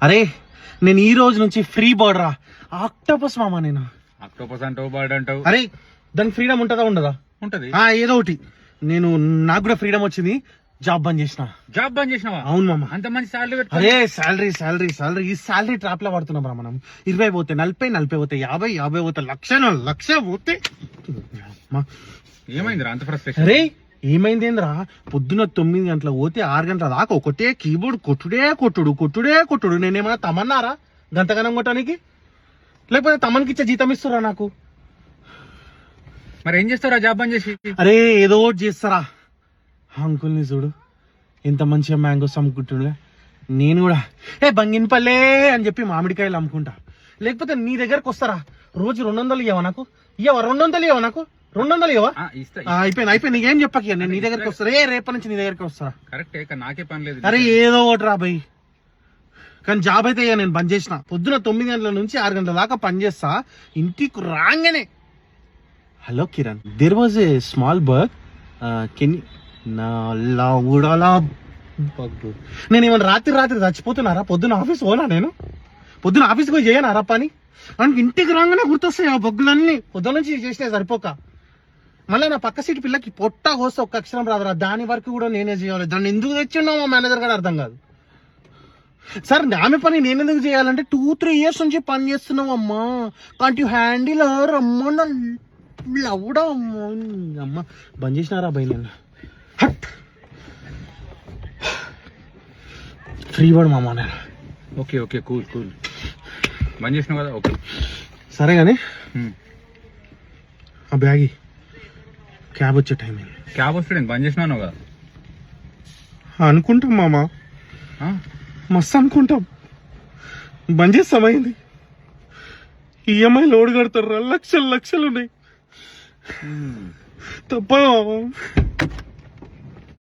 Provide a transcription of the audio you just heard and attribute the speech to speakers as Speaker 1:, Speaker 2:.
Speaker 1: అరే నేను ఈ రోజు నుంచి ఫ్రీ బర్డ్ రా, ఆక్టోపస్ మామ. నేను
Speaker 2: ఆక్టోపస్ అంటావు, బర్డ్ అంటావు.
Speaker 1: అరే దానికి ఫ్రీడమ్ ఉంటుందా ఉండదా?
Speaker 2: ఉంటది.
Speaker 1: ఏదో ఒకటి. నాకు కూడా ఫ్రీడమ్ వచ్చింది, జాబ్ బంద్ చేసిన.
Speaker 2: జాబ్ బంద్ చేసినావా?
Speaker 1: అవును మామ.
Speaker 2: అంత మంచి సాలరీ.
Speaker 1: అరే సాలరీ ఈ సాలరీ ట్రాప్ లో పడుతున్నాం రా మనం. 20 పోతే 40 పోతే 50 పోతే లక్ష పోతే.
Speaker 2: ఏమైంది రా అంత ఫ్రస్ట్రేషన్?
Speaker 1: అరే ఏమైందేంద్రా, పొద్దున 9 గంటల పోతే 6 గంటల దాకా ఒకటే కీబోర్డ్ కొట్టుడే. నేనేమన్నా తమన్నారా గంతగనం కొట్టడానికి? లేకపోతే తమన్కి ఇచ్చే జీతం ఇస్తురా నాకు?
Speaker 2: మరి ఏం చేస్తారా జాబ్ బంద్ చేసి?
Speaker 1: అరే ఏదో ఒకటి చేస్తారా. అంకుల్ని చూడు ఎంత మంచిగా మ్యాంగోస్ అమ్ముకుంటుండే. నేను కూడా బంగినపల్లే అని చెప్పి మామిడికాయలు అమ్ముకుంటా. లేకపోతే నీ దగ్గరకు వస్తారా, రోజు 200 ఇవ్వవా నాకు? 200 ఇవ్వవా నాకు? 200 ఇవ్వవా? అయిపోయింది. నీకేం చెప్పక నేను నీ దగ్గరికి వస్తా. రేపటి నుంచి నీ దగ్గరికి వస్తా.
Speaker 2: కరెక్టే, నాకే పని లేదు.
Speaker 1: అరే ఏదో ఒకటి రా బై. కానీ జాబ్ అయితే నేను బంద్ చేసిన. పొద్దున 9 గంటల నుంచి 6 గంటల దాకా పని చేస్తా. ఇంటికి రాగానే hello Kiran, there was a small burg, నేను ఏమన్నా రాత్రి చచ్చిపోతున్నారా? పొద్దున ఆఫీస్ పోనా? నేను పొద్దున ఆఫీస్కి పోయి చేయనారా పని? మనకి ఇంటికి రాగానే గుర్తొస్తాయి ఆ బొగ్గులన్నీ పొద్దున నుంచి చేసినా సరిపోక. మళ్ళీ నా పక్క సీటు పిల్లకి పొట్టా కోస్తే ఒక్క అక్షరం రాదురా, దాని వరకు కూడా నేనే చేయాలి. దాన్ని ఎందుకు తెచ్చిండో మా మేనేజర్ కూడా అర్థం కాదు. సార్ ఆమె పని నేను ఎందుకు చేయాలంటే 2-3 ఇయర్స్ నుంచి పని చేస్తున్నావు అమ్మా, కాంట్ యూ హ్యాండిల్ అమ్మ లవుడా అమ్మ. బంద్ చేసినారా బై నేను. ఫ్రీ బర్డ్ మామ నేను.
Speaker 2: ఓకే కూల్ బంద్ చేసినావు కదా. ఓకే
Speaker 1: సరే కానీ ఆ బ్యాగ్ క్యాబ్ వచ్చే టైం అయింది.
Speaker 2: క్యాబ్ వస్తే బంద్ చేసినావు కదా?
Speaker 1: అనుకుంటాం మామ, మస్తు అనుకుంటాం. బంద్ చేస్తామైంది. ఈఎంఐ లోడ్ కడతారు, లక్షలు ఉన్నాయి. తప్ప మామ.